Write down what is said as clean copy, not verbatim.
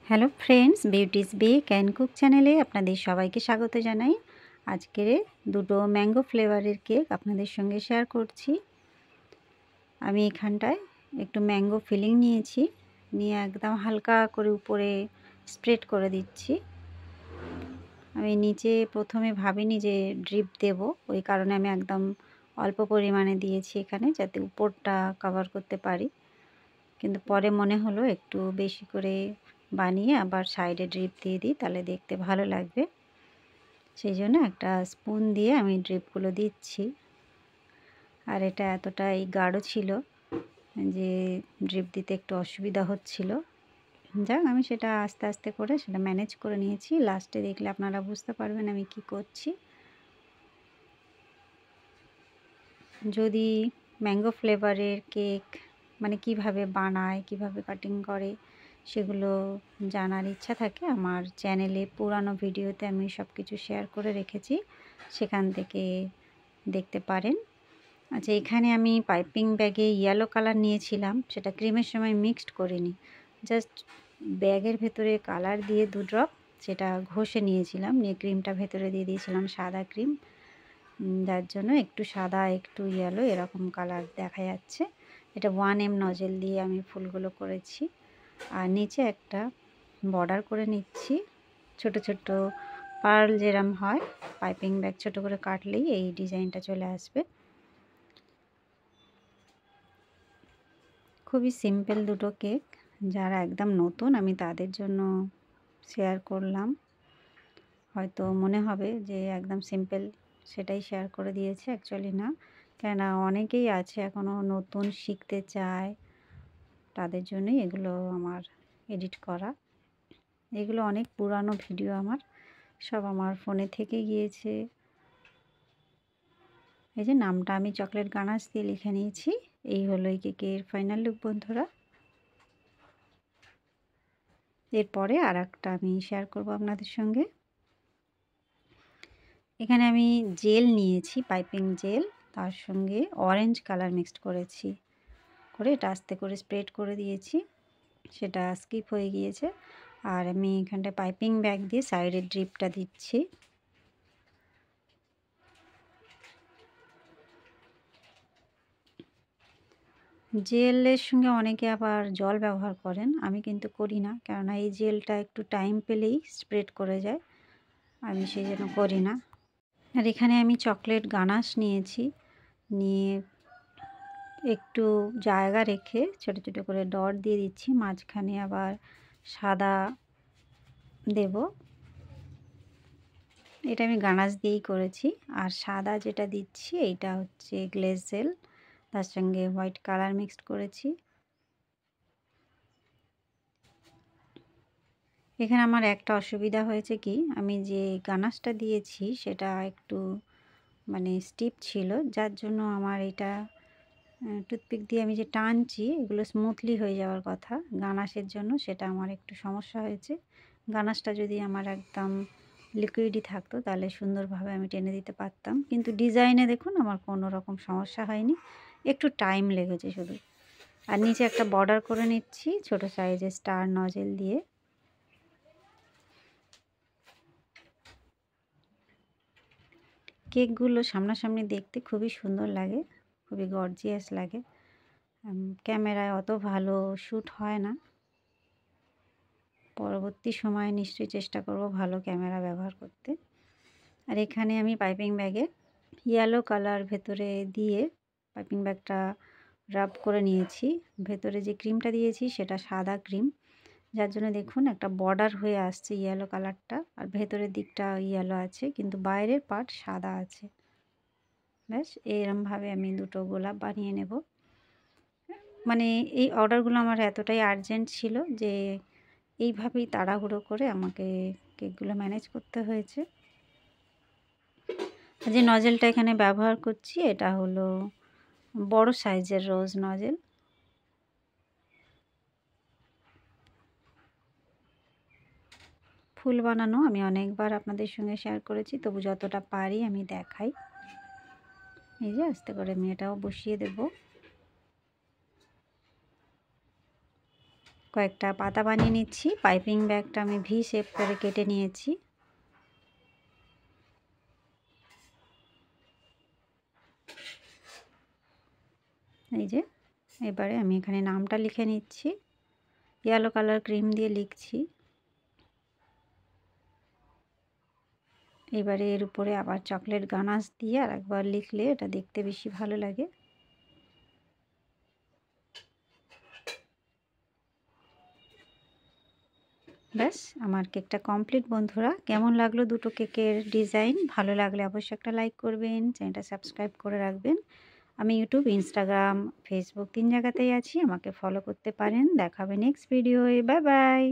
Hello friends, Beauty's Bake and Cook চ্যানেলে আপনাদের সবাইকে স্বাগত জানাই। আজকের দুটো ম্যাঙ্গো ফ্লেভারের কেক আপনাদের সঙ্গে শেয়ার করছি। আমি এখানটায় একটু ম্যাঙ্গো ফিলিং নিয়েছি, নিয়ে একদম হালকা করে উপরে স্প্রেড করে দিচ্ছি। আমি নিচে প্রথমে ভাবিনি যে ড্রিপ দেব, ওই কারণে আমি একদম অল্প পরিমাণে দিয়েছি এখানে, যাতে উপরটা কভার করতে পারি। কিন্তু পরে মনে হলো একটু বেশি করে বানিয়ে আবার সাইডে ড্রিপ দিয়ে দিই, তাহলে দেখতে ভালো লাগবে। সেই জন্য একটা স্পুন দিয়ে আমি ড্রিপগুলো দিচ্ছি। আর এটা এতটাই গাঢ় ছিল যে ড্রিপ দিতে একটু অসুবিধা হচ্ছিল। যাক, আমি সেটা আস্তে আস্তে করে সেটা ম্যানেজ করে নিয়েছি। লাস্টে দেখলে আপনারা বুঝতে পারবেন আমি কি করছি। যদি ম্যাঙ্গো ফ্লেভারের কেক মানে কিভাবে বানায়, কিভাবে কাটিং করে, সেগুলো জানার ইচ্ছা থাকে, আমার চ্যানেলে পুরানো ভিডিওতে আমি সব কিছু শেয়ার করে রেখেছি, সেখান থেকে দেখতে পারেন। আচ্ছা, এখানে আমি পাইপিং ব্যাগে ইয়েলো কালার নিয়েছিলাম, সেটা ক্রিমের সময় মিক্সড করিনি, জাস্ট ব্যাগের ভেতরে কালার দিয়ে 2 ড্রপ সেটা ঘষে নিয়েছিলাম, নিয়ে ক্রিমটা ভেতরে দিয়ে দিয়েছিলাম সাদা ক্রিম, যার জন্য একটু সাদা একটু ইয়েলো এরকম কালার দেখা যাচ্ছে। এটা 1M নজেল দিয়ে আমি ফুলগুলো করেছি। আর নিচে একটা বর্ডার করে নিচ্ছি, ছোট ছোট পার্ল যেরম হয়, পাইপিং ব্যাগ ছোট করে কাটলেই এই ডিজাইনটা চলে আসবে। খুবই সিম্পল দুটো কেক, যারা একদম নতুন আমি তাদের জন্য শেয়ার করলাম। হয়তো মনে হবে যে একদম সিম্পল, সেটাই শেয়ার করে দিয়েছে, অ্যাকচুয়ালি না। কেননা অনেকেই আছে এখনও নতুন শিখতে চায়, তাদের জন্যই এগুলো আমার এডিট করা। এগুলো অনেক পুরানো ভিডিও, আমার সব আমার ফোনে থেকে গিয়েছে। এই যে নামটা আমি চকলেট গানাশ দিয়ে লিখে নিয়েছি। এই হলো এই কেকের ফাইনাল লুক বন্ধুরা। এরপরে আর একটা আমি শেয়ার করব আপনাদের সঙ্গে। এখানে আমি জেল নিয়েছি, পাইপিং জেল, তার সঙ্গে অরেঞ্জ কালার মিক্সড করেছি, করে এটা আস্তে করে স্প্রেড করে দিয়েছি, সেটা স্কিপ হয়ে গিয়েছে। আর আমি এখানটায় পাইপিং ব্যাগ দিয়ে সাইডের ড্রিপটা দিচ্ছি। জেলের সঙ্গে অনেকে আবার জল ব্যবহার করেন, আমি কিন্তু করি না, কেননা এই জেলটা একটু টাইম পেলেই স্প্রেড করে যায়, আমি সেই জন্য করি না। আর এখানে আমি চকলেট গানাশ নিয়েছি, নিয়ে একটু জায়গা রেখে ছোট ছোট করে ডট দিয়ে দিচ্ছি, মাঝখানে আবার সাদা দেব। এটা আমি গানাশ দিয়েই করেছি। আর সাদা যেটা দিচ্ছি এইটা হচ্ছে গ্লেজ জেল, তার সঙ্গে হোয়াইট কালার মিক্সড করেছি। এখানে আমার একটা অসুবিধা হয়েছে কি, আমি যে গানাশটা দিয়েছি সেটা একটু মানে স্টিপ ছিল, যার জন্য আমার এটা টুথপিক দিয়ে আমি যে টানছি এগুলো স্মুথলি হয়ে যাওয়ার কথা, গানাশের জন্য সেটা আমার একটু সমস্যা হয়েছে। গানাশটা যদি আমার একদম লিকুইডই থাকতো তাহলে সুন্দরভাবে আমি টেনে দিতে পারতাম, কিন্তু ডিজাইনে দেখুন আমার কোনো রকম সমস্যা হয়নি, একটু টাইম লেগেছে শুধু। আর নিচে একটা বর্ডার করে নিচ্ছি ছোট সাইজের স্টার নজেল দিয়ে। কেকগুলো সামনাসামনি দেখতে খুবই সুন্দর লাগে, খুবই গর্জিয়াস লাগে। ক্যামেরায় অত ভালো শ্যুট হয় না, পরবর্তী সময়ে নিশ্চয়ই চেষ্টা করব ভালো ক্যামেরা ব্যবহার করতে। আর এখানে আমি পাইপিং ব্যাগে ইয়েলো কালার ভেতরে দিয়ে পাইপিং ব্যাগটা রাব করে নিয়েছি। ভেতরে যে ক্রিমটা দিয়েছি সেটা সাদা ক্রিম, যার জন্য দেখুন একটা বর্ডার হয়ে আসছে ইয়েলো কালারটা, আর ভেতরের দিকটা ইয়েলো আছে কিন্তু বাইরের পার্ট সাদা আছে। ব্যাস এরমভাবে আমি দুটো গোলাপ বানিয়ে নেব। মানে এই অর্ডারগুলো আমার এতটাই আর্জেন্ট ছিল যে এইভাবেই তাড়াহুড়ো করে আমাকে কেকগুলো ম্যানেজ করতে হয়েছে। যে নজেলটা এখানে ব্যবহার করছি এটা হলো বড় সাইজের রোজ নজেল। ফুল বানানো আমি অনেকবার আপনাদের সঙ্গে শেয়ার করেছি, তবু যতটা পারি আমি দেখাই। এই যে আস্তে করে আমি এটাও বসিয়ে দেব। কয়েকটা পাতা বানিয়ে নিচ্ছি। পাইপিং ব্যাগটা আমি ভি শেপ করে কেটে নিয়েছি। এই যে এবারে আমি এখানে নামটা লিখে নিচ্ছি, ইয়েলো কালার ক্রিম দিয়ে লিখছি। এবারে এর উপরে আবার চকলেট গানাশ দিয়ে আর একবার লিখলে এটা দেখতে বেশি ভালো লাগে। ব্যাস আমার কেকটা কমপ্লিট বন্ধুরা। কেমন লাগলো দুটো কেকের ডিজাইন? ভালো লাগলে অবশ্যই একটা লাইক করবেন, চ্যানেলটা সাবস্ক্রাইব করে রাখবেন। আমি ইউটিউব, ইনস্টাগ্রাম, ফেসবুক 3 জায়গাতেই আছি, আমাকে ফলো করতে পারেন। দেখা হবে নেক্সট ভিডিওয়ে। Bye bye.